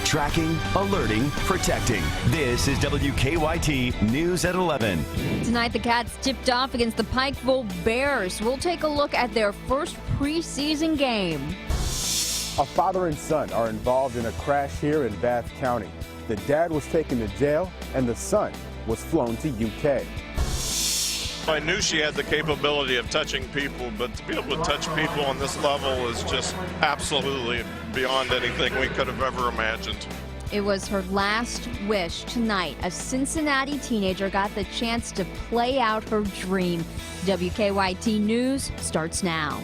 Tracking, alerting, protecting. This is WKYT News at 11. Tonight, the Cats tipped off against the Pikeville Bears. We'll take a look at their first preseason game. A father and son are involved in a crash here in Bath County. The dad was taken to jail and the son was flown to UK. I knew she had the capability of touching people, but to be able to touch people on this level is just absolutely beyond anything we could have ever imagined. It was her last wish tonight. A Cincinnati teenager got the chance to play out her dream. WKYT News starts now.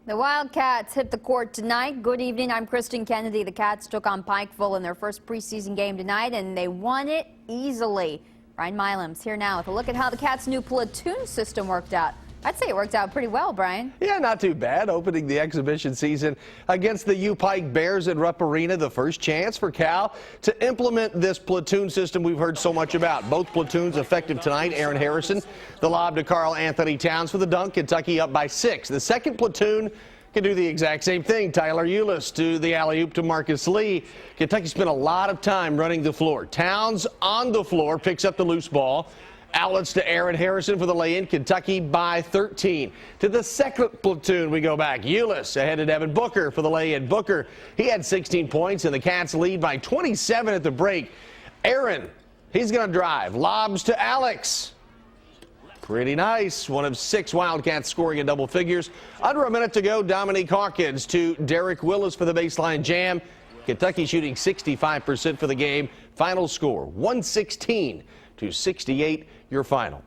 The Wildcats hit the court tonight. Good evening, I'm Kristen Kennedy. The Cats took on Pikeville in their first preseason game tonight, and they won it easily. Brian Milam's here now with a look at how the Cats' new platoon system worked out. I'd say it worked out pretty well, Brian. Yeah, not too bad. Opening the exhibition season against the U-Pike Bears at Rupp Arena, the first chance for Cal to implement this platoon system we've heard so much about. Both platoons effective tonight. Aaron Harrison, the lob to Carl Anthony Towns for the dunk. Kentucky up by 6. The second platoon can do the exact same thing. Tyler Eulis to the alley-oop to Marcus Lee. Kentucky spent a lot of time running the floor. Towns on the floor picks up the loose ball. Outlets to Aaron Harrison for the lay-in. Kentucky by 13. To the second platoon we go back. Eulis ahead to Devin Booker for the lay-in. Booker, he had 16 points, and the Cats lead by 27 at the break. Aaron, he's going to drive. Lobs to Alex. Pretty nice. One of 6 Wildcats scoring in double figures. Under a minute to go, Dominique Hawkins to Derek Willis for the baseline jam. Kentucky shooting 65% for the game. Final score, 116-68, your final.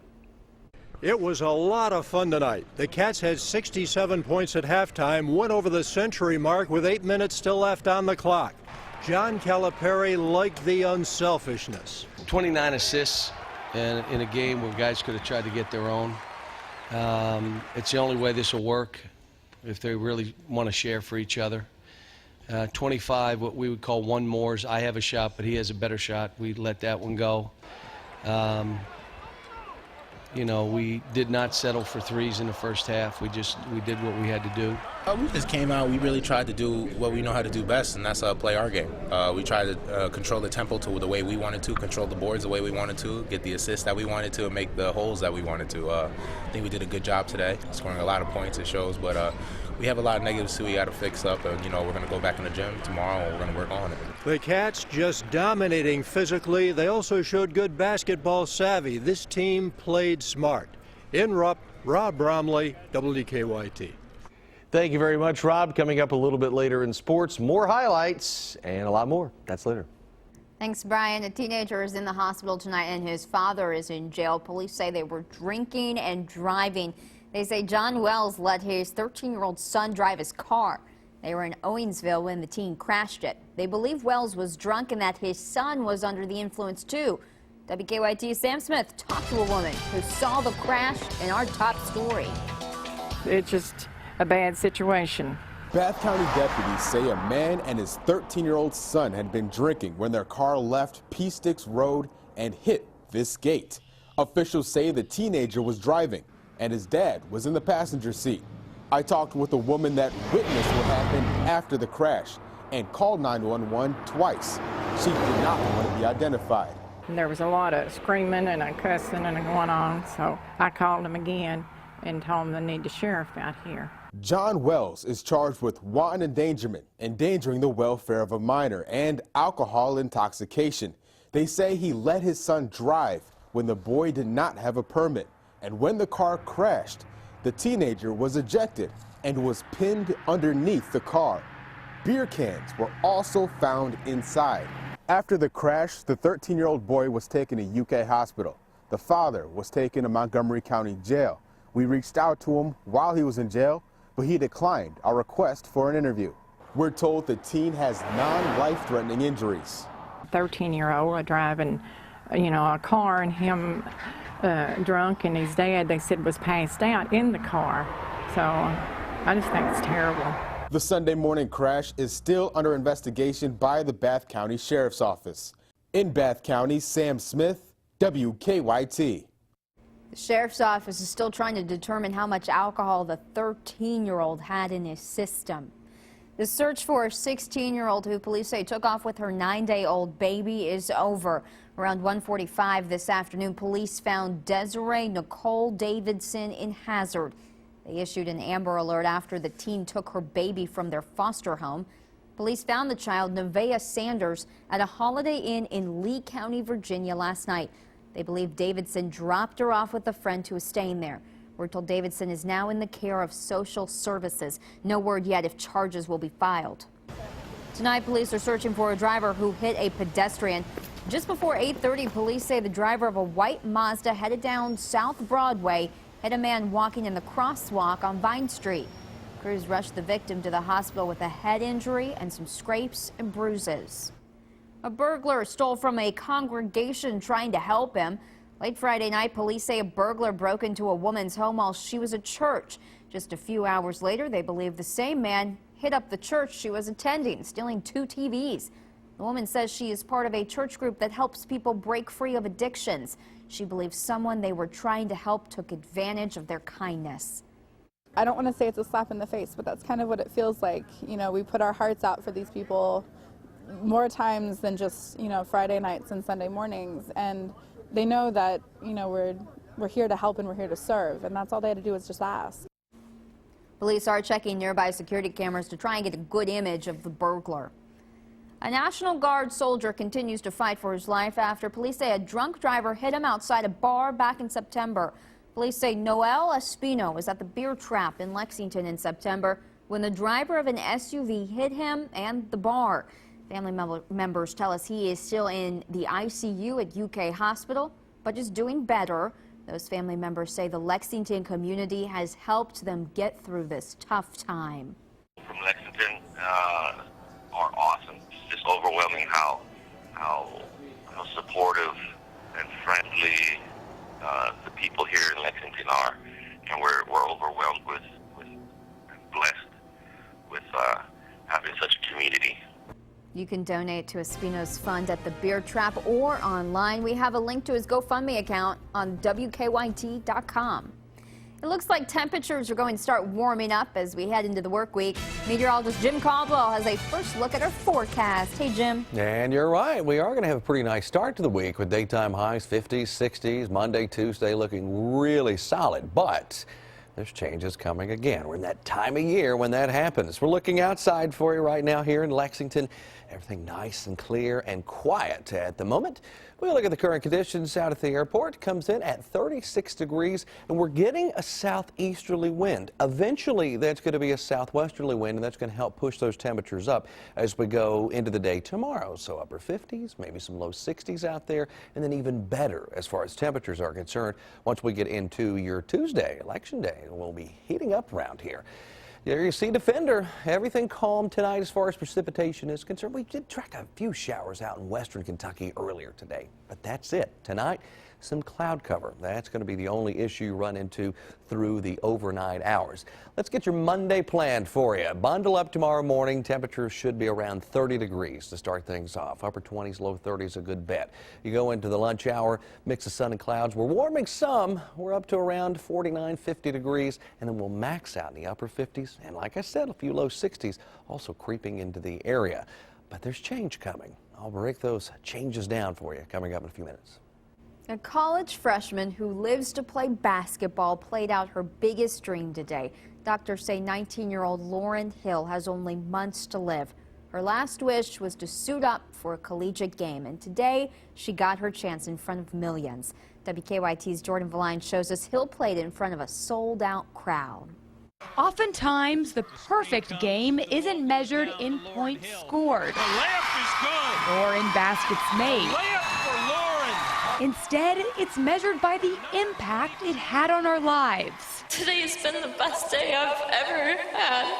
It was a lot of fun tonight. The Cats had 67 points at halftime, went over the century mark with 8 minutes still left on the clock. John Calipari liked the unselfishness. 29 assists in a game where guys could have tried to get their own. It's the only way this will work if they really want to share for each other. 25, what we would call one mores. I have a shot, but he has a better shot. We let that one go. You know, we did not settle for threes in the first half. We did what we had to do. We just came out. We really tried to do what we know how to do best, and that's play our game. We tried to control the tempo to the way we wanted to, control the boards the way we wanted to, get the assists that we wanted to, and make the holes that we wanted to. I think we did a good job today, scoring a lot of points. It shows, but we have a lot of negatives too we got to fix up, and you know we're going to go back in the gym tomorrow and we're going to work on it. The Cats just dominating physically. They also showed good basketball savvy. This team played smart. In Rupp, Rob Bromley, WKYT. Thank you very much, Rob. Coming up a little bit later in sports, more highlights and a lot more. That's later. Thanks, Brian. A teenager is in the hospital tonight and his father is in jail. Police say they were drinking and driving. They say John Wells let his 13-year-old son drive his car. They were in Owensville when the teen crashed it. They believe Wells was drunk and that his son was under the influence too. WKYT's Sam Smith talked to a woman who saw the crash in our top story. It's just a bad situation. Bath County deputies say a man and his 13-year-old son had been drinking when their car left P-Sticks Road and hit this gate. Officials say the teenager was driving and his dad was in the passenger seat. I talked with a woman that witnessed what happened after the crash and called 911 twice. She did not want to be identified. And there was a lot of screaming and cussing and going on, so I called him again and told him they need the sheriff out here. John Wells is charged with wanton endangerment, endangering the welfare of a minor, and alcohol intoxication. They say he let his son drive when the boy did not have a permit. And when the car crashed, the teenager was ejected and was pinned underneath the car. Beer cans were also found inside. After the crash, the 13-year-old boy was taken to UK hospital. The father was taken to Montgomery County Jail. We reached out to him while he was in jail, but he declined our request for an interview. We're told the teen has non-life-threatening injuries. 13-year-old driving, a car, and him drunk, and his dad, they said, was passed out in the car. So I just think it's terrible. The Sunday morning crash is still under investigation by the Bath County Sheriff's Office. In Bath County, Sam Smith, WKYT. The Sheriff's Office is still trying to determine how much alcohol the 13-year-old had in his system. The search for a 16-year-old who police say took off with her 9-day-old baby is over. Around 1:45 this afternoon, police found Desiree Nicole Davidson in Hazard. They issued an Amber Alert after the teen took her baby from their foster home. Police found the child, Nevaeh Sanders, at a Holiday Inn in Lee County, Virginia last night. They believe Davidson dropped her off with a friend who was staying there. We're told Davidson is now in the care of social services. No word yet if charges will be filed. Tonight, police are searching for a driver who hit a pedestrian. Just before 8:30, police say the driver of a white Mazda headed down South Broadway hit a man walking in the crosswalk on Vine Street. Crews rushed the victim to the hospital with a head injury and some scrapes and bruises. A burglar stole from a congregation trying to help him. Late Friday night, police say a burglar broke into a woman's home while she was at church. Just a few hours later, they believe the same man hit up the church she was attending, stealing 2 TVs. The woman says she is part of a church group that helps people break free of addictions. She believes someone they were trying to help took advantage of their kindness. I don't want to say it's a slap in the face, but that's kind of what it feels like. You know, we put our hearts out for these people more times than just, Friday nights and Sunday mornings. And they know that, we're here to help and we're here to serve. And that's all they had to do was just ask. Police are checking nearby security cameras to try and get a good image of the burglar. A National Guard soldier continues to fight for his life after police say a drunk driver hit him outside a bar back in September. Police say Noel Espino was at the Beer Trap in Lexington in September when the driver of an SUV hit him and the bar. Family members tell us he is still in the ICU at UK Hospital, but is doing better. Those family members say the Lexington community has helped them get through this tough time. From Lexington are awesome. It's just overwhelming how supportive and friendly the people here in Lexington are, and we're overwhelmed with and blessed with having such a community. You can donate to Espino's fund at the Beer Trap or online. We have a link to his GoFundMe account on WKYT.com. It looks like temperatures are going to start warming up as we head into the work week. Meteorologist Jim Caldwell has a first look at our forecast. Hey, Jim. And you're right. We are going to have a pretty nice start to the week with daytime highs, 50s, 60s. Monday, Tuesday looking really solid. But there's changes coming again. We're in that time of year when that happens. We're looking outside for you right now here in Lexington. Everything nice and clear and quiet at the moment. We look at the current conditions out at the airport. Comes in at 36 degrees, and we're getting a southeasterly wind. Eventually, that's going to be a southwesterly wind, and that's going to help push those temperatures up as we go into the day tomorrow. So upper 50s, maybe some low 60s out there, and then even better as far as temperatures are concerned once we get into your Tuesday, Election Day. We'll be heating up around here. There you see Defender. Everything calm tonight as far as precipitation is concerned. We did track a few showers out in western Kentucky earlier today, but that's it. Tonight, some cloud cover. That's going to be the only issue you run into through the overnight hours. Let's get your Monday planned for you. Bundle up tomorrow morning. Temperatures should be around 30 degrees to start things off. Upper 20s, low 30s, a good bet. You go into the lunch hour, mix of sun and clouds. We're warming some. We're up to around 49, 50 degrees, and then we'll max out in the upper 50s. And like I said, a few low 60s also creeping into the area. But there's change coming. I'll break those changes down for you coming up in a few minutes. A college freshman who lives to play basketball played out her biggest dream today. Doctors say 19-year-old Lauren Hill has only months to live. Her last wish was to suit up for a collegiate game, and today she got her chance in front of millions. WKYT's Jordan Valine shows us Hill played in front of a sold-out crowd. Oftentimes, the perfect game isn't measured in points scored or in baskets made. Instead, it's measured by the impact it had on our lives. Today has been the best day I've ever had.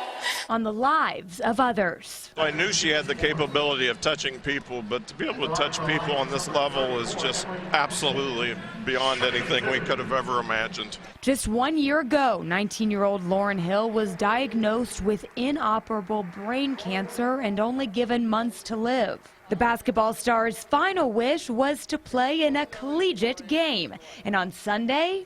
On the lives of others. I knew she had the capability of touching people, but to be able to touch people on this level is just absolutely beyond anything we could have ever imagined. Just 1 year ago, 19-year-old Lauren Hill was diagnosed with inoperable brain cancer and only given months to live. The basketball star's final wish was to play in a collegiate game. And on Sunday,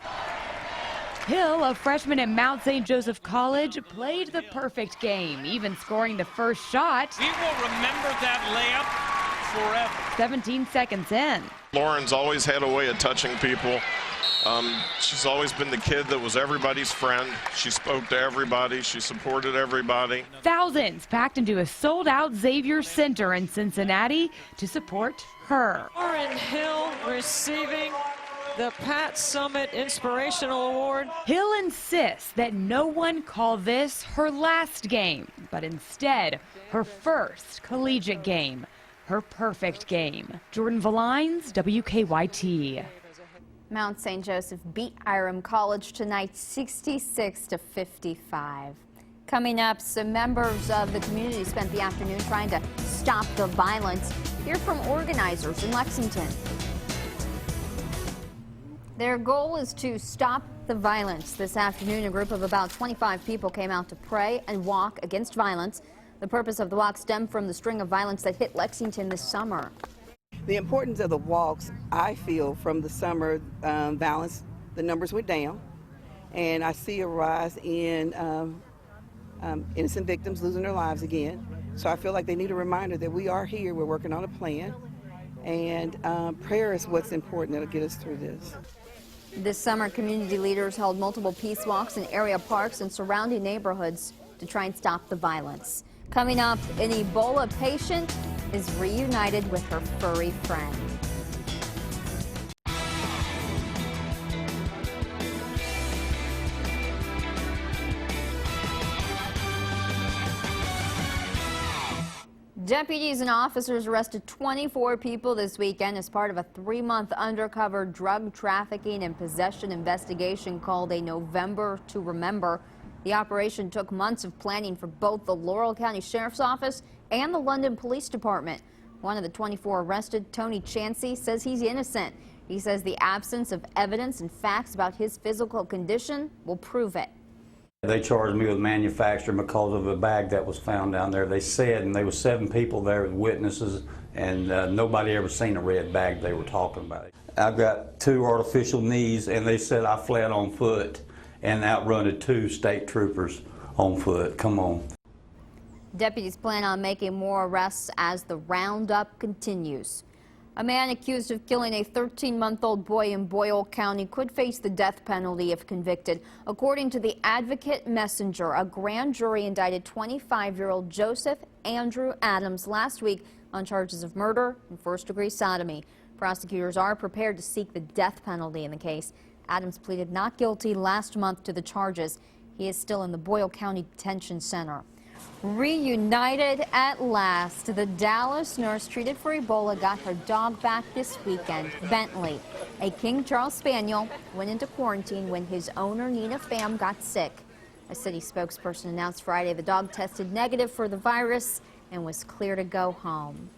Hill, a freshman at Mount St. Joseph College, played the perfect game, even scoring the first shot. He will remember that layup forever. 17 seconds in. Lauren's always had a way of touching people. She's always been the kid that was everybody's friend. She spoke to everybody. She supported everybody. Thousands packed into a sold-out Xavier Center in Cincinnati to support her. Lauren Hill receiving the Pat Summit Inspirational Award. Hill insists that no one call this her last game, but instead her first collegiate game, her perfect game. Jordan Valines, WKYT. Mount St. Joseph beat Hiram College tonight 66-55. Coming up, some members of the community spent the afternoon trying to stop the violence. Hear from organizers in Lexington. Their goal is to stop the violence. This afternoon, a group of about 25 people came out to pray and walk against violence. The purpose of the walk stemmed from the string of violence that hit Lexington this summer. The importance of the walks, I feel, from the summer violence, the numbers went down, and I see a rise in innocent victims losing their lives again. So I feel like they need a reminder that we are here, we're working on a plan, and prayer is what's important that'll get us through this. This summer, community leaders held multiple peace walks in area parks and surrounding neighborhoods to try and stop the violence. Coming up, an Ebola patient is reunited with her furry friend. Deputies and officers arrested 24 people this weekend as part of a 3-month undercover drug trafficking and possession investigation called A November to Remember. The operation took months of planning for both the Laurel County Sheriff's Office and the London Police Department. One of the 24 arrested, Tony Chansey, says he's innocent. He says the absence of evidence and facts about his physical condition will prove it. They charged me with manufacturing because of a bag that was found down there. They said, and there were 7 people there as witnesses, and nobody ever seen a red bag they were talking about. I've got 2 artificial knees, and they said I fled on foot and outrunning 2 state troopers on foot. Come on. Deputies plan on making more arrests as the roundup continues. A man accused of killing a 13-month-old boy in Boyle County could face the death penalty if convicted. According to the Advocate Messenger, a grand jury indicted 25-year-old Joseph Andrew Adams last week on charges of murder and first-degree sodomy. Prosecutors are prepared to seek the death penalty in the case. Adams pleaded not guilty last month to the charges. He is still in the Boyle County Detention Center. Reunited at last, the Dallas nurse treated for Ebola got her dog back this weekend. Bentley, a King Charles Spaniel, went into quarantine when his owner, Nina Pham, got sick. A city spokesperson announced Friday the dog tested negative for the virus and was clear to go home.